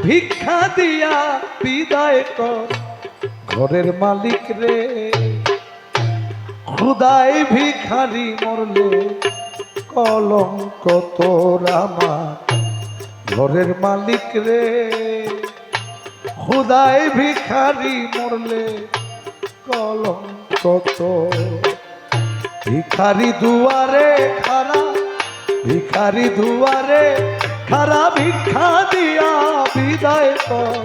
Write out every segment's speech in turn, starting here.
ভিক্ষা দিয়া বিদায় কর ঘরের মালিক রে। খুদাই ভিখারি মরলে কলঙ্ক তোর আমার ঘরের মালিক রে। খুদাই ভিখারি মরলে কলঙ্ক তোর। ভিখারি দুয়ারে খারা, ভিখারি দুয়ারে খারা, ভিক্ষা দিয়া বিদায় কর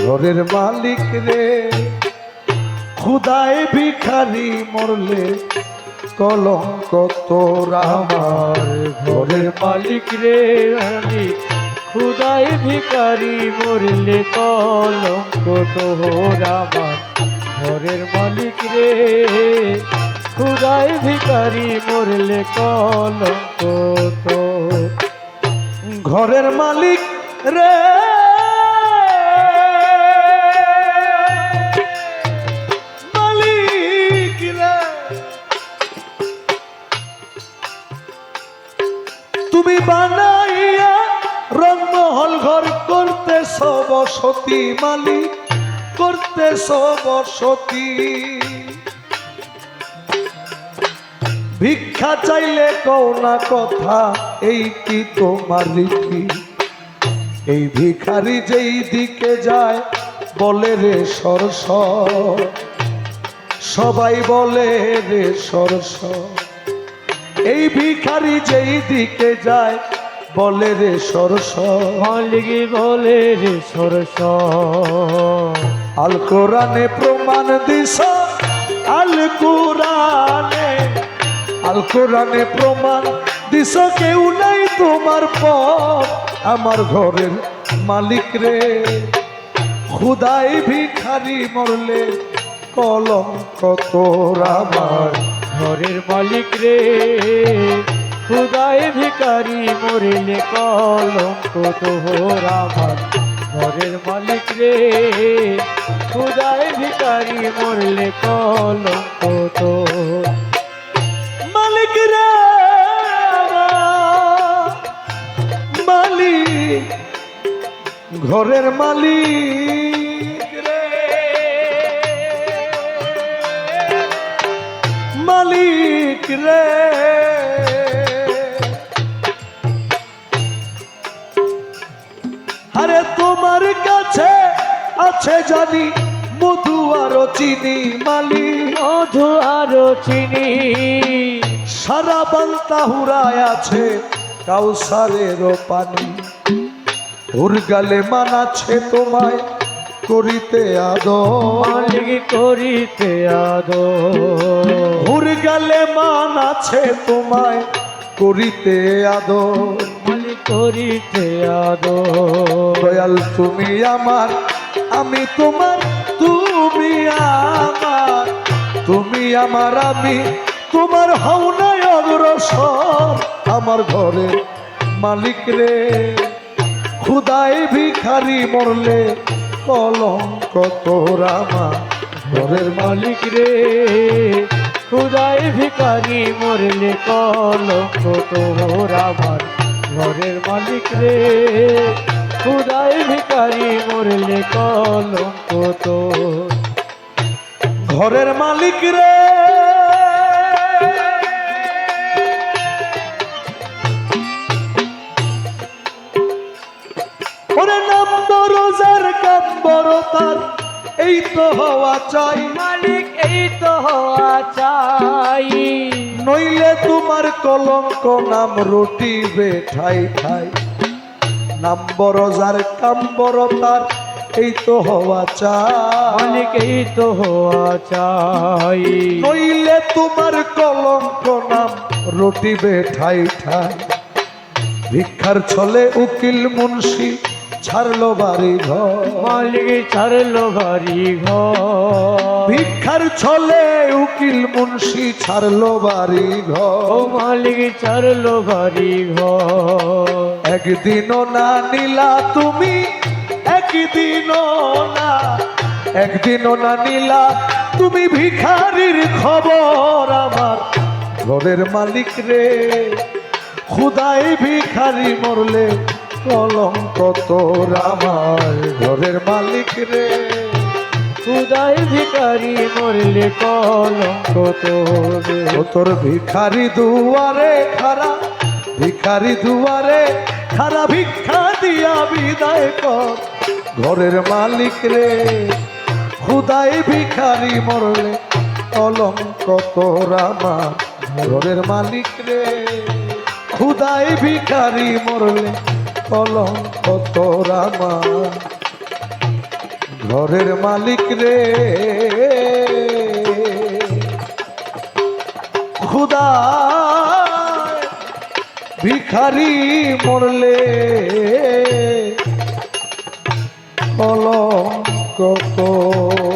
ঘরের মালিক রে। খুদাই ভিখারি মরলে কলঙ্ক তোর আমার ঘরের মালিক রে। খুদাই ভিখারি মরলে কলঙ্ক তোর আমার ঘরের মালিক রে। খুদাই ভিখারি মরলে কলঙ্ক তোর ঘরের মালিক রে। মালিক রে তুমি বানাইয়া রংমহল ঘর করতেছ বসতি, মালিক করতেছ বসতি। ভিক্ষা চাইলে কও না কথা, এই কি তোমার রীতি? এই ভিখারি যেই দিকে যায় বলে রে সরস, সবাই বলে রে সরস। এই ভিখারি যেই দিকে যায় বলে রে সরস, মালিক বলে রে সরস। আল কোরআনে প্রমাণ দিছ, আল কোরআনে, আল কোরআনে প্রমাণ দিছ কেউ নাই তোমার পর আমার ঘরের মালিক রে। খুদাই ভিখারি মরলে কলঙ্ক তোর আমার ঘরের মালিক রে। খুদাই ভিখারি মরলে কলঙ্ক তোর আমার ঘরের মালিক রে। খুদাই ভিখারি মরলে কলঙ্ক তোর মালিক রে। মালিক ঘরের মালিক রে। মালিক রে আরে তোমার কাছে আছে জানি মধু আরো চিনি, মালিক মধু আরো চিনি। সারা বান্তা হুরায় আছে কাউসারেরও পানি। ওর গালে মানাছে তোমায় করিতে আদর, মালিক করিতে আদর। ওর গালে মানাছে তোমায় করিতে আদর। মালিক করিতে আদর। দয়াল তুমি আমার, আমি তোমার, তুমি আমার, তুমি আমার, আমি তোমার হও নাই অগ্রসর আমার ঘরের মালিক রে। খুদাই ভিখারি মরলে কলঙ্ক তোর আমার ঘরের মালিক রে। খুদাই ভিখারি মরলে কলঙ্ক তোর আমার ঘরের মালিক রে। খুদাই ভিখারি মরলে কলঙ্ক তোর ঘরের মালিক রে। ওরে নাম বড় যার কাম বড় তার এই তো হওয়া চাই, মালিক এই তো হওয়া চাই। নইলে তোমার কলঙ্ক নাম রটিবে ঠাই ঠাই। নাম বড় যার কাম বড় তার এই তো হওয়া চাই, মালিক এই তো হওয়া চাই। নইলে তোমার কলঙ্ক নাম রটিবে ঠাই ঠাই। ভিক্ষার ছলে উকিল মুন্সি ছাড়লো বাড়ি ঘর, মালিক ছাড়লো বাড়ি ঘর। ভিক্ষার ছলে উকিল মুন্সি ছাড়লো বাড়ি ও ঘর। মালিক ছাড়লো বাড়ি ঘর। একদিনও না নিলা তুমি, একদিনও না, একদিনও না নিলা তুমি ভিখারির খবর আমার ঘরের মালিক রে। খুদাই ভিখারি মরলে কলঙ্ক তোর আমার ঘরের মালিক রে। খুদাই ভিখারি মরলে কলঙ্ক তোরে। ও তোর ভিখারি দুয়ারে খারা, ভিখারি দুয়ারে খারা, ভিক্ষা দিয়া বিদায় কর ঘরের মালিক রে। খুদাই ভিখারি মরলে কলঙ্ক তোর আমার ঘরের মালিক রে। খুদাই ভিখারি মরলে কলঙ্ক তোর আমার ঘরের মালিক রে। খুদা ভিখারি মরলে কলঙ্ক তোর